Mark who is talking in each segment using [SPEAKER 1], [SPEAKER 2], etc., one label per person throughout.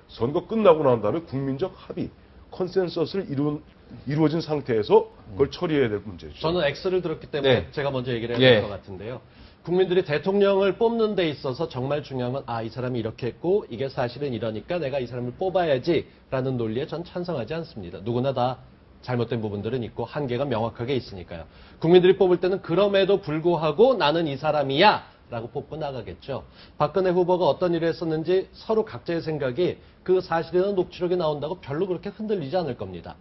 [SPEAKER 1] 선거 끝나고 난 다음에 국민적 합의, 컨센서스를 이루어진 상태에서 그걸 처리해야 될 문제죠.
[SPEAKER 2] 저는 X를 들었기 때문에
[SPEAKER 3] 네.
[SPEAKER 2] 제가 먼저 얘기를 해야 될 것 같은데요. 국민들이 대통령을 뽑는 데 있어서 정말 중요한 건 이 사람이 이렇게 했고 이게 사실은 이러니까 내가 이 사람을 뽑아야지라는 논리에 전 찬성하지 않습니다. 누구나 다 잘못된 부분들은 있고 한계가 명확하게 있으니까요. 국민들이 뽑을 때는 그럼에도 불구하고 나는 이 사람이야 라고 뽑고 나가겠죠. 박근혜 후보가 어떤 일을 했었는지 서로 각자의 생각이 그 사실이나 녹취록이 나온다고 별로 그렇게 흔들리지 않을 겁니다.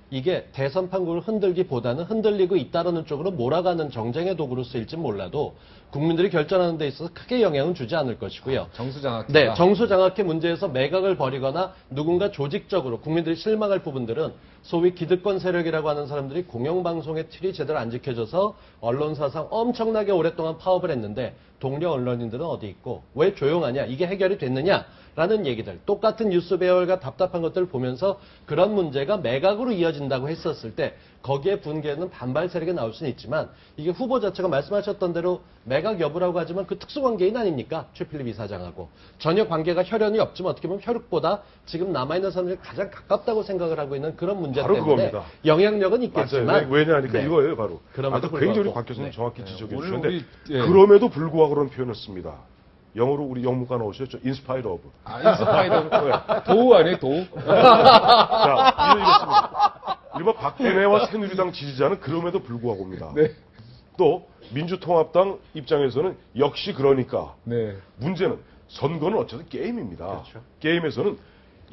[SPEAKER 2] 이게 대선 판국을 흔들기보다는 흔들리고 잇따르는 쪽으로 몰아가는 정쟁의 도구로 쓰일지 몰라도 국민들이 결정하는 데 있어서 크게 영향은 주지 않을 것이고요.
[SPEAKER 3] 정수장학회.
[SPEAKER 2] 네, 정수장학회 문제에서 매각을 벌이거나 누군가 조직적으로 국민들이 실망할 부분들은 소위 기득권 세력이라고 하는 사람들이 공영방송의 틀이 제대로 안 지켜져서 언론사상 엄청나게 오랫동안 파업을 했는데 동료 언론인들은 어디 있고 왜 조용하냐 이게 해결이 됐느냐라는 얘기들 똑같은 뉴스 배열과 답답한 것들을 보면서 그런 문제가 매각으로 이어진다고 했었을 때 거기에 분개는 반발 세력이 나올 수는 있지만 이게 후보 자체가 말씀하셨던 대로 매각 여부라고 하지만 그 특수관계인 아닙니까? 최필립 이사장하고 전혀 관계가 혈연이 없지만 어떻게 보면 혈육보다 지금 남아있는 사람들이 가장 가깝다고 생각을 하고 있는 그런 문제
[SPEAKER 1] 바로
[SPEAKER 2] 때문에
[SPEAKER 1] 그겁니다.
[SPEAKER 2] 영향력은 있겠지만
[SPEAKER 1] 맞아요. 왜냐하니까
[SPEAKER 2] 네.
[SPEAKER 1] 이거예요, 바로.
[SPEAKER 2] 그럼에도
[SPEAKER 1] 아까 굉장히
[SPEAKER 2] 불구하고.
[SPEAKER 1] 박 교수님
[SPEAKER 2] 네.
[SPEAKER 1] 정확히 지적해
[SPEAKER 3] 오늘
[SPEAKER 1] 주셨는데
[SPEAKER 3] 우리, 예.
[SPEAKER 1] 그럼에도 불구하고 그런 표현을 씁니다. 영어로 우리 영문과 나오셨죠? 인스파이더 오브.
[SPEAKER 3] 인스파이더. 도우 아니에요, 도우?
[SPEAKER 1] 자, 이렇습니다. 일반 박근혜와 새누리당 지지자는 그럼에도 불구하고입니다.
[SPEAKER 3] 네.
[SPEAKER 1] 또 민주통합당 입장에서는 역시 그러니까
[SPEAKER 3] 네.
[SPEAKER 1] 문제는 선거는 어쨌든 게임입니다.
[SPEAKER 2] 그렇죠.
[SPEAKER 1] 게임에서는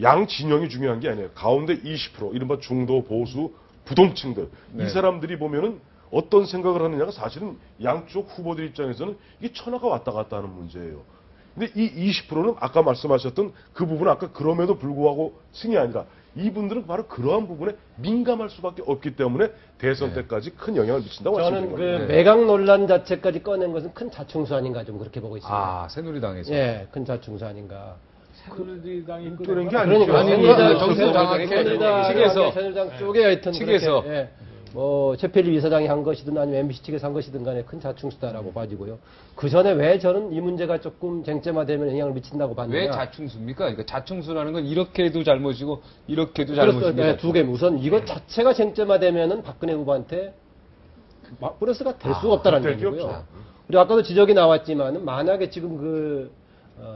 [SPEAKER 1] 양 진영이 중요한 게 아니에요. 가운데 20% 이른바 중도 보수 부동층들
[SPEAKER 3] 네.
[SPEAKER 1] 이 사람들이 보면은 어떤 생각을 하느냐가 사실은 양쪽 후보들 입장에서는 이게 천하가 왔다 갔다 하는 문제예요. 근데 이 20%는 아까 말씀하셨던 그 부분은 아까 그럼에도 불구하고 승이 아니라 이분들은 바로 그러한 부분에 민감할 수밖에 없기 때문에 대선 때까지 큰 영향을 미친다고
[SPEAKER 4] 저는
[SPEAKER 1] 말씀드린
[SPEAKER 4] 그
[SPEAKER 1] 겁니다.
[SPEAKER 4] 매각 논란 자체까지 꺼낸 것은 큰 자충수 아닌가 좀 그렇게 보고 있습니다.
[SPEAKER 3] 아, 새누리당에서.
[SPEAKER 4] 예, 큰 자충수 아닌가.
[SPEAKER 5] 새누리당이
[SPEAKER 1] 그런 게 아니죠.
[SPEAKER 4] 그러니까
[SPEAKER 3] 아니, 정수장학회
[SPEAKER 4] 새누리당
[SPEAKER 3] 측에서.
[SPEAKER 4] 새누리당 쪽에 하여튼
[SPEAKER 3] 측에서.
[SPEAKER 4] 그렇게, 예, 뭐 최필립 이사장이 한 것이든 아니면 MBC 측에서 한 것이든 간에 큰 자충수다라고 봐지고요. 그 전에 왜 저는 이 문제가 조금 쟁점화되면 영향을 미친다고 봤느냐.
[SPEAKER 3] 왜 자충수입니까? 그러니까 자충수라는 건 이렇게도 잘못이고 이렇게도 잘못입니다.
[SPEAKER 4] 네, 두 개. 우선 이것 자체가 쟁점화되면은 박근혜 후보한테 플러스가 될 수가 없다는
[SPEAKER 1] 될 게
[SPEAKER 4] 얘기고요.
[SPEAKER 1] 없죠.
[SPEAKER 4] 그리고 아까도 지적이 나왔지만은 만약에 지금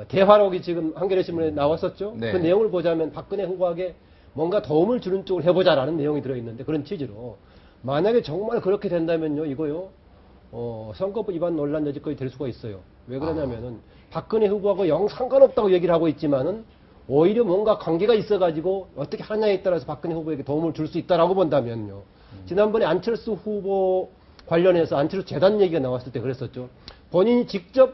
[SPEAKER 4] 대화록이 지금 한겨레 신문에 나왔었죠.
[SPEAKER 3] 네.
[SPEAKER 4] 그 내용을 보자면 박근혜 후보에게 뭔가 도움을 주는 쪽을 해보자라는 내용이 들어있는데 그런 취지로 만약에 정말 그렇게 된다면요, 이거요, 선거법 위반 논란 여지까지 될 수가 있어요. 왜 그러냐면은 박근혜 후보하고 영 상관없다고 얘기를 하고 있지만은 오히려 뭔가 관계가 있어가지고 어떻게 하냐에 따라서 박근혜 후보에게 도움을 줄 수 있다라고 본다면요. 지난번에 안철수 후보 관련해서 안철수 재단 얘기가 나왔을 때 그랬었죠. 본인이 직접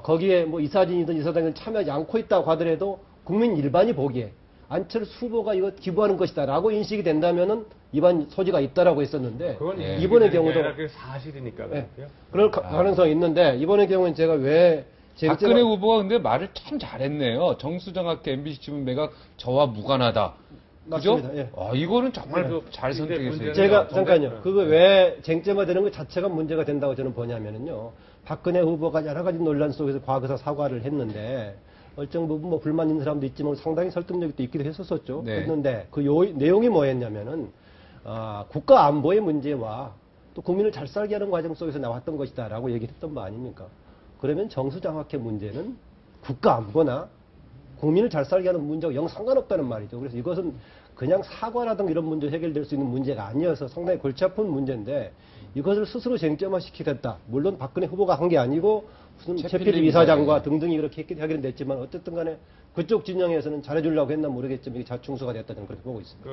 [SPEAKER 4] 거기에 뭐 이사진이든 이사장을 참여하지 않고 있다고 하더라도 국민 일반이 보기에 안철수 후보가 이거 기부하는 것이다라고 인식이 된다면은 위반 소지가 있다라고 했었는데
[SPEAKER 5] 그건
[SPEAKER 4] 이번의 경우도
[SPEAKER 5] 그 사실이니까
[SPEAKER 4] 네,
[SPEAKER 5] 그렇고요.
[SPEAKER 4] 그럴 가능성이 있는데 이번의 경우는 제가 왜
[SPEAKER 3] 박근혜 후보가 근데 말을 참 잘했네요. 정수장학회 MBC 지분 매각 저와 무관하다. 그죠?
[SPEAKER 4] 맞습니다. 예.
[SPEAKER 3] 이거는 정말 잘 선택했어요.
[SPEAKER 4] 제가 잠깐요. 그거 왜 쟁점화되는 것 자체가 문제가 된다고 저는 보냐면은요. 박근혜 후보가 여러 가지 논란 속에서 과거사 사과를 했는데 일정 부분 뭐 불만 있는 사람도 있지만 상당히 설득력이 또 있기도 했었었죠.
[SPEAKER 3] 네.
[SPEAKER 4] 했는데 그 내용이 뭐였냐면은 국가 안보의 문제와 또 국민을 잘 살게 하는 과정 속에서 나왔던 것이다라고 얘기를 했던 거 아닙니까? 그러면 정수장학회 문제는 국가 안보나 국민을 잘 살게 하는 문제와 영 상관없다는 말이죠. 그래서 이것은 그냥 사과라든가 이런 문제 해결될 수 있는 문제가 아니어서 상당히 골치 아픈 문제인데 이것을 스스로 쟁점화시키겠다. 물론 박근혜 후보가 한 게 아니고 무슨 최필립 이사장과 등등이 그렇게 했기 해결은 됐지만 어쨌든 간에 그쪽 진영에서는 잘해주려고 했나 모르겠지만 이게 자충수가 됐다 저는 그렇게 보고 있습니다.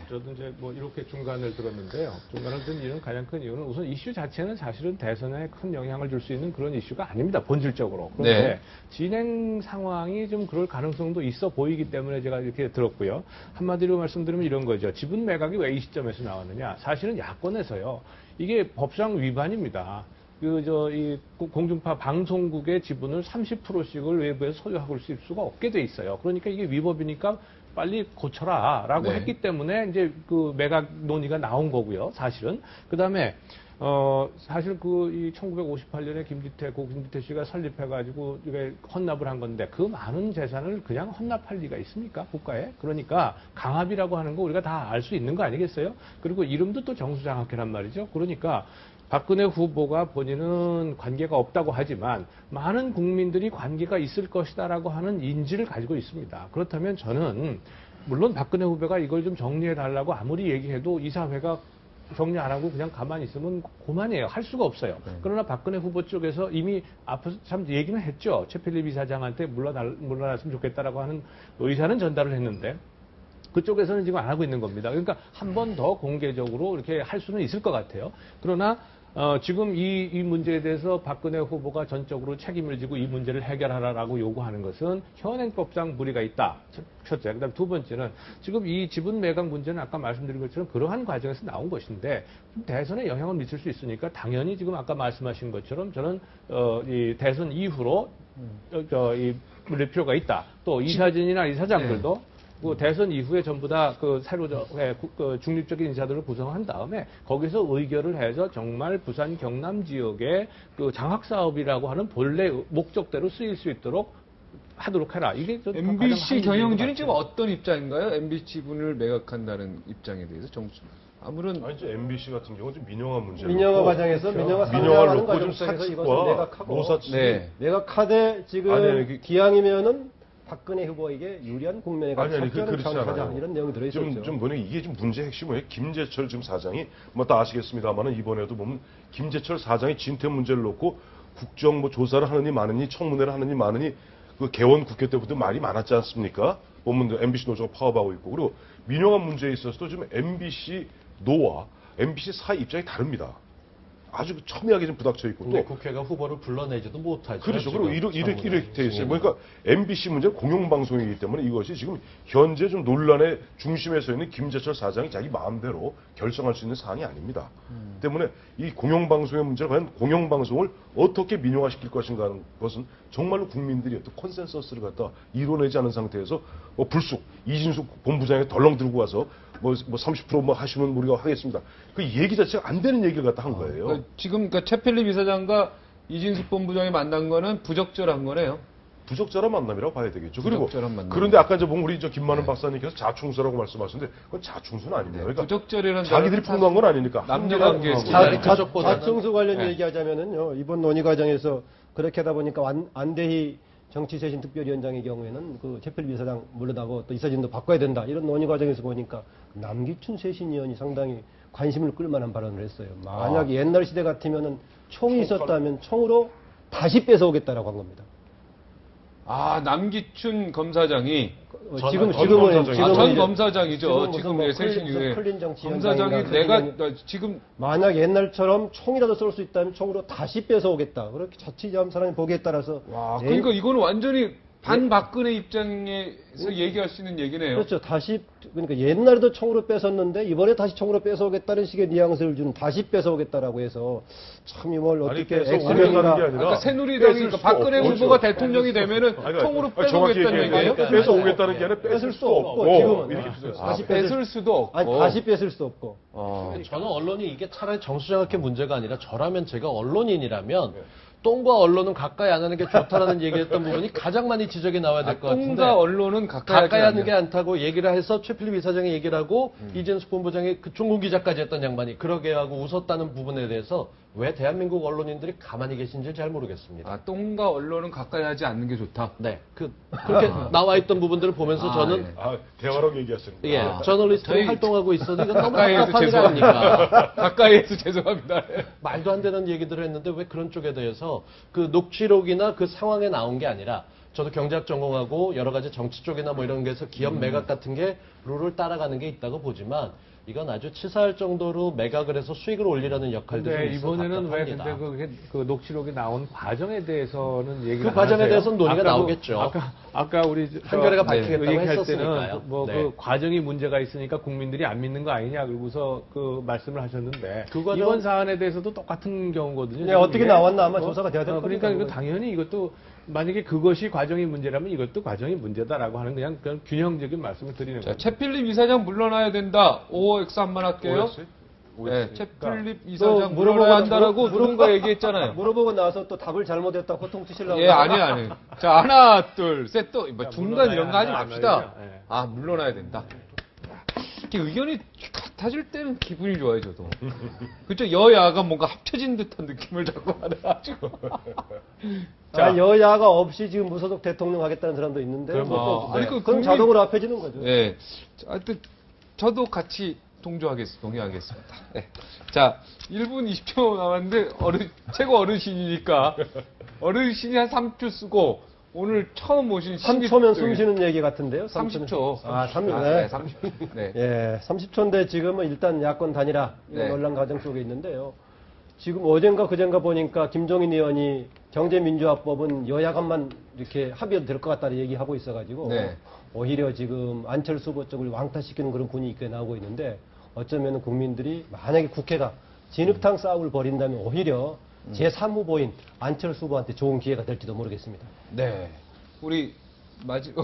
[SPEAKER 5] 저도 이제 뭐 이렇게 중간을 들었는데요. 중간을 든 이유는 가장 큰 이유는 우선 이슈 자체는 사실은 대선에 큰 영향을 줄 수 있는 그런 이슈가 아닙니다. 본질적으로. 그런데
[SPEAKER 3] 네.
[SPEAKER 5] 진행 상황이 좀 그럴 가능성도 있어 보이기 때문에 제가 이렇게 들었고요. 한마디로 말씀드리면 이런 거죠. 지분 매각이 왜 이 시점에서 나왔느냐. 사실은 야권에서요. 이게 법상 위반입니다. 이 공중파 방송국의 지분을 30%씩을 외부에서 소유하고 있을 수가 없게 돼 있어요. 그러니까 이게 위법이니까 빨리 고쳐라라고
[SPEAKER 3] 네.
[SPEAKER 5] 했기 때문에 이제 그 매각 논의가 나온 거고요. 사실은 그다음에 사실 이 1958년에 김기태 씨가 설립해가지고 이게 헌납을 한 건데 그 많은 재산을 그냥 헌납할 리가 있습니까? 국가에? 그러니까 강압이라고 하는 거 우리가 다 알 수 있는 거 아니겠어요? 그리고 이름도 또 정수장학회란 말이죠. 그러니까 박근혜 후보가 본인은 관계가 없다고 하지만 많은 국민들이 관계가 있을 것이다라고 하는 인지를 가지고 있습니다. 그렇다면 저는 물론 박근혜 후보가 이걸 좀 정리해 달라고 아무리 얘기해도 이사회가 정리 안 하고 그냥 가만히 있으면 고만이에요. 할 수가 없어요. 그러나 박근혜 후보 쪽에서 이미 앞에서 참 얘기는 했죠. 최필립 이사장한테 물러났으면 좋겠다라고 하는 의사는 전달을 했는데 그쪽에서는 지금 안 하고 있는 겁니다. 그러니까 한 번 더 공개적으로 이렇게 할 수는 있을 것 같아요. 그러나 지금 이 문제에 대해서 박근혜 후보가 전적으로 책임을 지고 이 문제를 해결하라라고 요구하는 것은 현행법상 무리가 있다. 첫째. 그다음 두 번째는 지금 이 지분 매각 문제는 아까 말씀드린 것처럼 그러한 과정에서 나온 것인데 대선에 영향을 미칠 수 있으니까 당연히 지금 아까 말씀하신 것처럼 저는 이 대선 이후로 이 물릴 필요가 있다. 또 이사진이나 이사장들도 그 대선 이후에 전부 다 새로 중립적인 인사들을 구성한 다음에 거기서 의결을 해서 정말 부산 경남 지역의 장학 사업이라고 하는 본래 목적대로 쓰일 수 있도록 하도록 해라. 이게 좀
[SPEAKER 3] MBC
[SPEAKER 5] 가장
[SPEAKER 3] 경영진은 지금 어떤 입장인가요? MBC 지분을 매각한다는 입장에 대해서 아무런
[SPEAKER 1] 아니, 이제 MBC 같은 경우는 좀 민영화 문제.
[SPEAKER 4] 민영화 과정에서 민영화
[SPEAKER 1] 민영화를
[SPEAKER 4] 상장하는
[SPEAKER 1] 놓고
[SPEAKER 4] 과정
[SPEAKER 1] 좀
[SPEAKER 4] 속에서 이것을
[SPEAKER 1] 사측과
[SPEAKER 4] 매각하고
[SPEAKER 1] 노사측이
[SPEAKER 3] 네.
[SPEAKER 4] 매각하되 지금
[SPEAKER 1] 아니,
[SPEAKER 4] 기왕이면은 박근혜 후보에게 유리한 국면에 가서
[SPEAKER 1] 아니,
[SPEAKER 4] 협조를
[SPEAKER 1] 그렇지
[SPEAKER 4] 하자
[SPEAKER 1] 않아요.
[SPEAKER 4] 이런 내용이 들어있었죠.
[SPEAKER 1] 좀 보니 이게 좀 문제 핵심이 뭐예요? 김재철 지금 사장이 뭐 다 아시겠습니다만은 이번에도 보면 김재철 사장이 진퇴 문제를 놓고 국정 뭐 조사를 하느니 마느니 청문회를 하느니 마느니 그 개원 국회 때부터 말이 많았지 않습니까? 보면 MBC 노조가 파업하고 있고 그리고 민영화 문제에 있어서도 지금 MBC 노와 MBC 사의 입장이 다릅니다. 아주 첨예하게 좀 부닥쳐 있고
[SPEAKER 2] 근데
[SPEAKER 1] 또
[SPEAKER 2] 국회가 후보를 불러내지도 못하죠.
[SPEAKER 1] 그렇죠. 그리고 이렇게 돼 있어요.
[SPEAKER 2] 지금.
[SPEAKER 1] 그러니까 MBC 문제는 공영방송이기 때문에 이것이 지금 현재 좀 논란의 중심에 서 있는 김재철 사장이 자기 마음대로 결정할 수 있는 사안이 아닙니다. 때문에 이 공영방송의 문제를 과연 공영방송을 어떻게 민영화시킬 것인가 하는 것은 정말로 국민들이 어떤 컨센서스를 갖다 이뤄내지 않은 상태에서 뭐 불쑥 이진숙 본부장이 덜렁 들고 와서 뭐 30% 하시면 우리가 하겠습니다. 그 얘기 자체가 안 되는 얘기를 갖다 한 거예요.
[SPEAKER 3] 그러니까 지금 최필립 이사장과 이진숙 본부장이 만난 거는 부적절한 거네요.
[SPEAKER 1] 부적절한 만남이라고 봐야 되겠죠. 그리고
[SPEAKER 3] 부적절한 만남.
[SPEAKER 1] 그런데 아까 이제 보면 우리 김만은 박사님께서 자충수라고 말씀하셨는데 그건 자충수는 아닙니다. 그러니까
[SPEAKER 3] 부적절이라는
[SPEAKER 1] 자기들이 폭로한 건 아니니까
[SPEAKER 3] 남녀
[SPEAKER 1] 한계가
[SPEAKER 3] 관계에
[SPEAKER 1] 폭로한
[SPEAKER 3] 있습니다.
[SPEAKER 1] 거예요.
[SPEAKER 4] 자충수 관련
[SPEAKER 3] 네.
[SPEAKER 4] 얘기하자면은요 이번 논의 과정에서 그렇게 하다 보니까 안대희 정치쇄신 특별위원장의 경우에는 그 최필립 이사장 물러나고 또 이사진도 바꿔야 된다 이런 논의 과정에서 보니까 남기춘 쇄신위원이 상당히 관심을 끌만한 발언을 했어요. 만약 옛날 시대 같으면은 총이 있었다면 총으로 다시 뺏어오겠다라고 한 겁니다.
[SPEAKER 3] 남기춘 검사장이
[SPEAKER 4] 지금은
[SPEAKER 3] 전 검사장이죠. 지금
[SPEAKER 4] 뭐
[SPEAKER 3] 쇄신 이후에
[SPEAKER 4] 클린 정치
[SPEAKER 3] 검사장이
[SPEAKER 4] 현장인가
[SPEAKER 3] 내가 지금
[SPEAKER 4] 만약 옛날처럼 총이라도 쏠 수 있다면 총으로 다시 뺏어오겠다. 그렇게 자칫하면 사람이 보기에 따라서
[SPEAKER 3] 그러니까 이거는 완전히 반박근혜 입장에서 얘기할 수 있는 얘기네요.
[SPEAKER 4] 그렇죠. 그러니까 옛날에도 총으로 뺏었는데 이번에 다시 총으로 뺏어오겠다는 식의 뉘앙스를 주는 다시 뺏어오겠다고 해서 참 이걸
[SPEAKER 1] 아니,
[SPEAKER 4] 어떻게
[SPEAKER 1] 뺏어오겠다는 게
[SPEAKER 4] 엑스맨이나
[SPEAKER 1] 아니라
[SPEAKER 3] 그러니까 새누리당이
[SPEAKER 1] 뺏을
[SPEAKER 3] 그러니까
[SPEAKER 1] 수도
[SPEAKER 3] 박근혜
[SPEAKER 1] 없죠.
[SPEAKER 3] 후보가 대통령이 되면은
[SPEAKER 1] 아니,
[SPEAKER 3] 총으로
[SPEAKER 1] 정확히
[SPEAKER 3] 뺏어오겠다는
[SPEAKER 1] 얘기해요.
[SPEAKER 3] 얘기예요.
[SPEAKER 1] 뺏어오겠다는 게 아니라 뺏을 수도 없고
[SPEAKER 4] 지금은
[SPEAKER 1] 이렇게 주세요.
[SPEAKER 4] 다시
[SPEAKER 3] 뺏을 수도 없고.
[SPEAKER 4] 아니 다시 뺏을 수 없고
[SPEAKER 2] 저는 언론이 이게 차라리 정수장학회 문제가 아니라 저라면 제가 언론인이라면 똥과 언론은 가까이 안 하는 게 좋다라는 얘기했던 부분이 가장 많이 지적이 나와야 될 것 같은데
[SPEAKER 3] 똥과 언론은
[SPEAKER 2] 가까이 하는 게
[SPEAKER 3] 않냐.
[SPEAKER 2] 않다고 얘기를 해서 최필립 이사장이 얘기를 하고 이진숙 본부장이 그 종국 기자까지 했던 양반이 그러게 하고 웃었다는 부분에 대해서 왜 대한민국 언론인들이 가만히 계신지 잘 모르겠습니다.
[SPEAKER 3] 똥과 언론은 가까이 하지 않는 게 좋다.
[SPEAKER 2] 네, 그렇게 나와 있던 부분들을 보면서 저는
[SPEAKER 1] 대화라고 얘기하시는
[SPEAKER 2] 예,
[SPEAKER 1] 거예요.
[SPEAKER 2] 저널리스트로
[SPEAKER 3] 저희
[SPEAKER 2] 활동하고 있어도 이건 너무
[SPEAKER 3] 가까이에서
[SPEAKER 2] 답답한 일
[SPEAKER 3] 죄송합니다.
[SPEAKER 2] 아닙니까?
[SPEAKER 3] 가까이에서 죄송합니다.
[SPEAKER 2] 말도 안 되는 얘기들을 했는데 왜 그런 쪽에 대해서 그 녹취록이나 그 상황에 나온 게 아니라 저도 경제학 전공하고 여러 가지 정치 쪽이나 뭐 이런 게서 기업 매각 같은 게 룰을 따라가는 게 있다고 보지만 이건 아주 치사할 정도로 매각을 해서 수익을 올리려는 역할도 좀
[SPEAKER 5] 근데
[SPEAKER 2] 있어
[SPEAKER 5] 이번에는 왜
[SPEAKER 2] 답답합니다.
[SPEAKER 5] 근데 그 녹취록에 나온 과정에 대해서는 얘기를
[SPEAKER 2] 그 과정에
[SPEAKER 5] 안 하세요?
[SPEAKER 2] 대해서는 논의가
[SPEAKER 5] 아까
[SPEAKER 2] 나오겠죠.
[SPEAKER 5] 아까 우리
[SPEAKER 2] 한겨레가
[SPEAKER 5] 네,
[SPEAKER 2] 밝히겠다고
[SPEAKER 5] 얘기할
[SPEAKER 2] 했었으니까요.
[SPEAKER 5] 때는 뭐
[SPEAKER 2] 네.
[SPEAKER 5] 그 과정이 문제가 있으니까 국민들이 안 믿는 거 아니냐 그러고서 그 말씀을 하셨는데
[SPEAKER 2] 그 과정-
[SPEAKER 5] 이번 사안에 대해서도 똑같은 경우거든요.
[SPEAKER 4] 네, 어떻게
[SPEAKER 5] 이게.
[SPEAKER 4] 나왔나 아마 조사가 돼야 될
[SPEAKER 5] 그러니까
[SPEAKER 4] 겁니다.
[SPEAKER 5] 이거 당연히 이것도 만약에 그것이 과정이 문제라면 이것도 과정이 문제다라고 하는 그냥 균형적인 말씀을 드리는
[SPEAKER 3] 자,
[SPEAKER 5] 거예요.
[SPEAKER 3] 최필립 이사장 물러나야 된다. OX 한번 할게요. 네, 최필립 이사장 물러나야 한다라고 누군가 얘기했잖아요.
[SPEAKER 4] 물어보고 나서 또 답을 잘못했다 호통 치시려고.
[SPEAKER 3] 예, 아니. 자, 하나, 둘, 셋, 또, 뭐 중간 이런 거 하지
[SPEAKER 5] 물러나야
[SPEAKER 3] 맙시다.
[SPEAKER 5] 한다, 예.
[SPEAKER 3] 아, 물러나야 된다. 이렇게 의견이 같아질 때는 기분이 좋아요, 저도. 그쵸, 여야가 뭔가 합쳐진 듯한 느낌을 자꾸 받아가지고.
[SPEAKER 4] 아, 여야가 없이 지금 무소속 대통령 하겠다는 사람도 있는데.
[SPEAKER 5] 그럼
[SPEAKER 4] 뭐 또,
[SPEAKER 3] 아니,
[SPEAKER 4] 네.
[SPEAKER 3] 그
[SPEAKER 4] 그럼
[SPEAKER 3] 국민-
[SPEAKER 4] 자동으로 합해지는 거죠.
[SPEAKER 3] 예. 하여튼, 저도 같이 동의하겠습니다. 네. 자, 1분 20초 남았는데, 최고 어르신이니까, 어르신이 한 3초 쓰고, 오늘 처음 오신
[SPEAKER 4] 3초면 숨 쉬는 얘기 같은데요?
[SPEAKER 3] 30초.
[SPEAKER 4] 아, 30초.
[SPEAKER 3] 네, 30초. 네.
[SPEAKER 4] 예, 30초인데 지금은 일단 야권 단일화 이런
[SPEAKER 3] 네.
[SPEAKER 4] 논란 과정 속에 있는데요. 지금 어젠가 그젠가 보니까 김종인 의원이 경제민주화법은 여야 간만 이렇게 합의해도 될 것 같다는 얘기하고 있어가지고
[SPEAKER 3] 네.
[SPEAKER 4] 오히려 지금 안철수 후보 쪽을 왕따시키는 그런 분위기가 꽤 나오고 있는데 어쩌면 국민들이 만약에 국회가 진흙탕 싸움을 벌인다면 오히려 제3후보인 안철수 후보한테 좋은 기회가 될지도 모르겠습니다.
[SPEAKER 3] 네. 우리,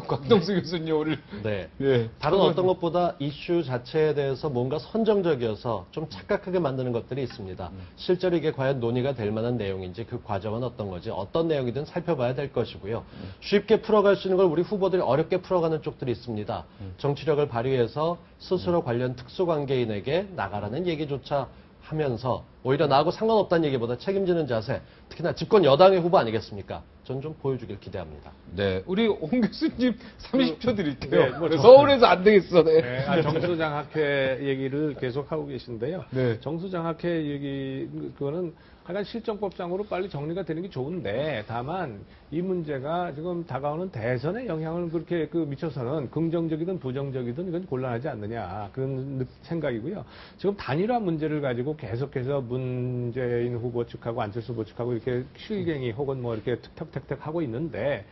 [SPEAKER 3] 곽동수 교수님 오늘.
[SPEAKER 2] 네.
[SPEAKER 3] 예.
[SPEAKER 2] 다른 어떤 것보다 이슈 자체에 대해서 뭔가 선정적이어서 좀 착각하게 만드는 것들이 있습니다. 실제로 이게 과연 논의가 될 만한 내용인지 그 과정은 어떤 거지 어떤 내용이든 살펴봐야 될 것이고요. 쉽게 풀어갈 수 있는 걸 우리 후보들이 어렵게 풀어가는 쪽들이 있습니다. 정치력을 발휘해서 스스로 관련 특수관계인에게 나가라는 얘기조차 하면서 오히려 나하고 상관없다는 얘기보다 책임지는 자세, 특히나 집권 여당의 후보 아니겠습니까? 전 좀 보여주길 기대합니다.
[SPEAKER 3] 네. 우리 홍 교수님 30초 드릴게요.
[SPEAKER 5] 네, 뭐
[SPEAKER 3] 서울에서 안 되겠어. 네.
[SPEAKER 5] 네, 정수장학회 얘기를 계속 하고 계신데요.
[SPEAKER 3] 네.
[SPEAKER 5] 정수장학회 얘기 그거는 하여간 실정법상으로 빨리 정리가 되는 게 좋은데 다만 이 문제가 지금 다가오는 대선에 영향을 그렇게 미쳐서는 긍정적이든 부정적이든 이건 곤란하지 않느냐 그런 생각이고요. 지금 단일화 문제를 가지고 계속해서 문재인 후보 측하고 안철수 후보 측하고 이렇게 실갱이 혹은 뭐 이렇게 툭툭툭툭 하고 있는데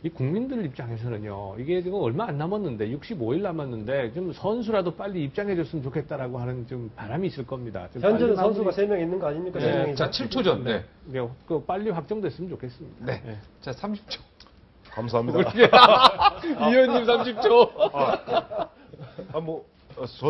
[SPEAKER 5] 이 국민들 입장에서는요. 이게 지금 얼마 안 남았는데 65일 남았는데 좀 선수라도 빨리 입장해줬으면 좋겠다라고 하는 좀 바람이 있을 겁니다. 좀
[SPEAKER 4] 현재는
[SPEAKER 5] 빨리
[SPEAKER 4] 선수가
[SPEAKER 5] 마무리-
[SPEAKER 4] 3명 있는 거 아닙니까?
[SPEAKER 5] 네.
[SPEAKER 4] 3명
[SPEAKER 3] 자, 7초 전. 네.
[SPEAKER 5] 네, 그 빨리 확정됐으면 좋겠습니다.
[SPEAKER 3] 네.
[SPEAKER 5] 네.
[SPEAKER 3] 자, 30초.
[SPEAKER 1] 감사합니다.
[SPEAKER 3] 이현님 30초.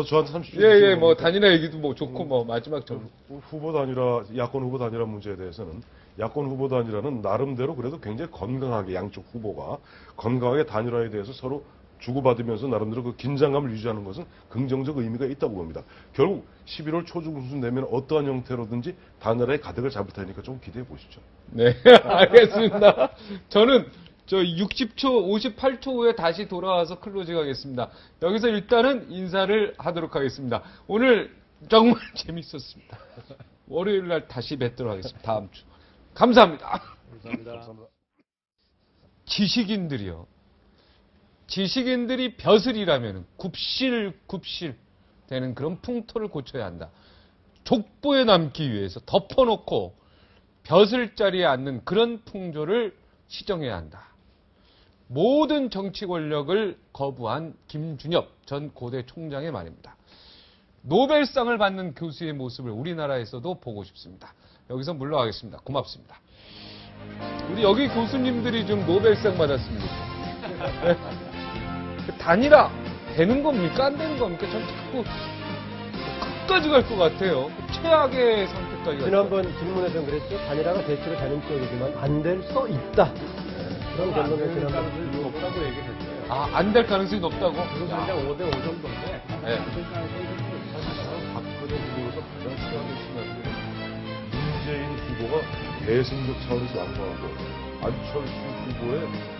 [SPEAKER 1] 저한테 30초.
[SPEAKER 3] 예, 뭐, 단일화 얘기도 뭐 좋고, 뭐, 마지막 점.
[SPEAKER 1] 후보 단일화, 야권 후보 단일화 문제에 대해서는 야권 후보 단일화는 나름대로 그래도 굉장히 건강하게 양쪽 후보가 건강하게 단일화에 대해서 서로 주고받으면서 나름대로 그 긴장감을 유지하는 것은 긍정적 의미가 있다고 봅니다. 결국 11월 초중순 되면 어떠한 형태로든지 단일화의 가득을 잡을 테니까 좀 기대해 보시죠.
[SPEAKER 3] 네, 알겠습니다. 저는 60초, 58초 후에 다시 돌아와서 클로징 하겠습니다. 여기서 일단은 인사를 하도록 하겠습니다. 오늘 정말 재밌었습니다. 월요일 날 다시 뵙도록 하겠습니다. 다음 주. 감사합니다.
[SPEAKER 5] 감사합니다.
[SPEAKER 3] 지식인들이 벼슬이라면 굽실 되는 그런 풍토를 고쳐야 한다. 족보에 남기 위해서 덮어놓고 벼슬 자리에 앉는 그런 풍조를 시정해야 한다. 모든 정치 권력을 거부한 김준엽 전 고대 총장의 말입니다. 노벨상을 받는 교수의 모습을 우리나라에서도 보고 싶습니다. 여기서 물러가겠습니다. 고맙습니다. 우리 여기 교수님들이 좀 노벨상 받았습니다. 단일화 되는 겁니까? 안 되는 겁니까? 전 자꾸 끝까지 갈 것 같아요. 최악의 선택까지 갈 것 같아요.
[SPEAKER 4] 지난번 질문에서 그랬죠. 단일화가 대체로 되는 쪽이지만 안 될 수 있다. 그런 결론을 지난번
[SPEAKER 5] 없다고 얘기했어요.
[SPEAKER 3] 안 될 가능성이 높다고?
[SPEAKER 5] 그건 그냥 5대5 정도인데.
[SPEAKER 3] 네.
[SPEAKER 1] 박근혜 후보로서 가장 최악의 시나리오 문재인 후보가 대승적 차원에서 양보하고 안철수 후보의